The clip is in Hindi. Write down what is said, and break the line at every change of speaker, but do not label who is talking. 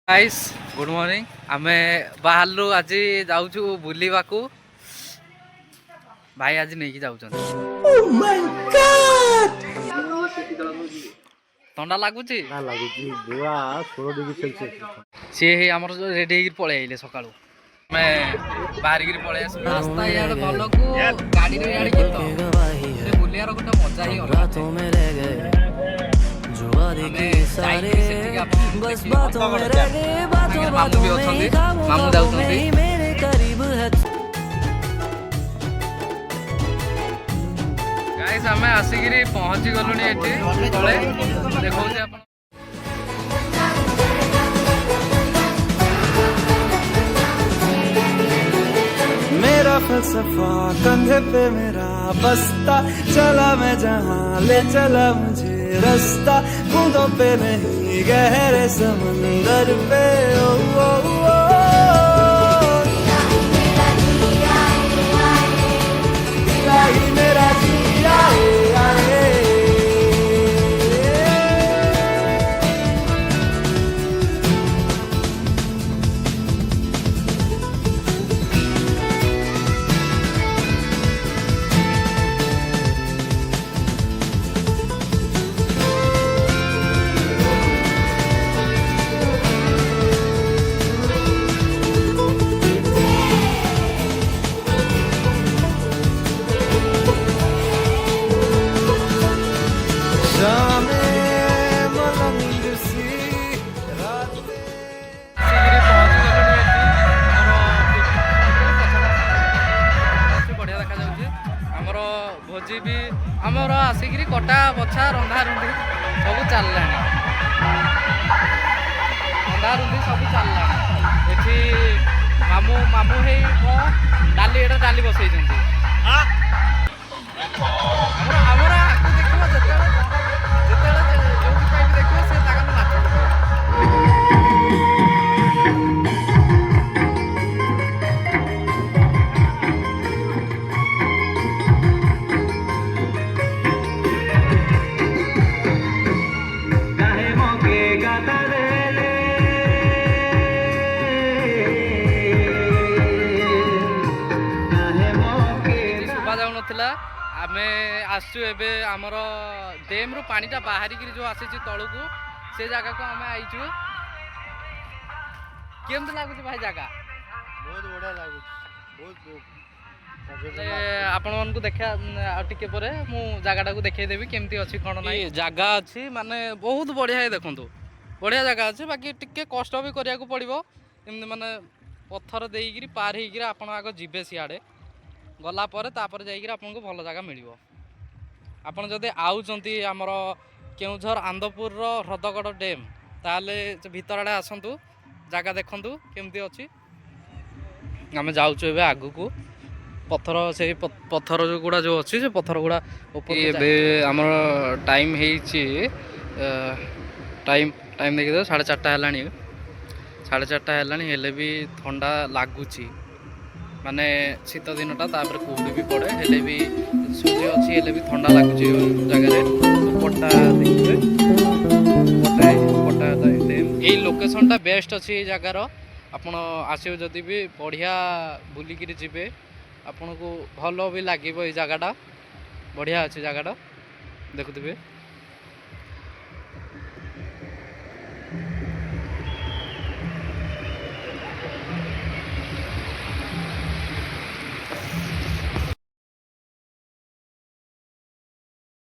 गाइस गुड मॉर्निंग आमे बाहरलु आज जाऊछु बुलीबाकू भाई आज नहीं जाऊछन ओह माय गॉड ठंडा लागुची
ना लाଗୁଛି ବୁଆ 16 डिग्री सेल्सियस
सी हे हमर रेडी हेगी पळे आइले सकाळू मैं बाहर गिरी पळे आस रास्ता यार भलो को गाड़ी रे यार की तो बुलियार गोटे मजा ही रातों में रह गए जो वादे के सारे बस बातों में रह गए बातों में मामू जाउछंती मेरे करीब है गाइस हमें आसिगिरी पहुंची गलुनी एठी तळे देखौ जे आपण
मेरा फलसफा कंधे पे मेरा बस्ता चला मैं जहाँ ले चला मुझे रास्ता बूंदों पे नहीं गहरे समंदर पे ओ, ओ, ओ, मेरा जिया
भोजी भी आमर आसिक कटा बछा रंधा रुंधी सब चलला रंधा रुंधी सब चलला एठी मामू मामू हे डाली एटा डाली बसई आमर आमर आकु देखिबो जेतेले जो पाइप देखिबो से ताका नाच आमे आसु एबे हमर डैम रु पानीटा बाहरी गिरी जो आसी तळु को से जगह को आमे आइछु केमत लागु भाई जगह
बहुत बढ़िया लागु बहुत
आपण मन को देखा टिके परे मु जगह को देखाई देबी केमती अछि कोन नै जगह अछि माने बहुत बढ़िया देखंतु बढ़िया जगह अछि बाकी टिके कष्ट भी करिया को पड़िबो एमने माने पत्थर देई गिरी पार हे गिरी आपण आगो जिबे सियाडे गला पर तापर जाइए आपको भल जगह मिल आपड़ जदि आउंट आमर केउझर आंदपुर ह्रदगढ़ डैम ताले भीतर आड़े आसतु जगह देखु केमती अच्छी आम जाऊँ ए आग को पत्थर से पत्थर जो गुड़ा जो अच्छी से पत्थर गुड़ा आमर टाइम टाइम टाइम देखिए 4:30 है 4:30 है भी ठंडा लगुच माने शीत दिनटा तापर कुहुड़ी भी पड़े हेले भी सूर्य अच्छी हेले भी ठंडा लगुच जगह पट्टा देखिए पट्टा यही लोकेशनटा बेस्ट अच्छी जगार आपड़ आसो जदि भी बढ़िया बुलिक जी आपन को भल भी लगे ये जगहटा बढ़िया अच्छी जगहटा देखुवे।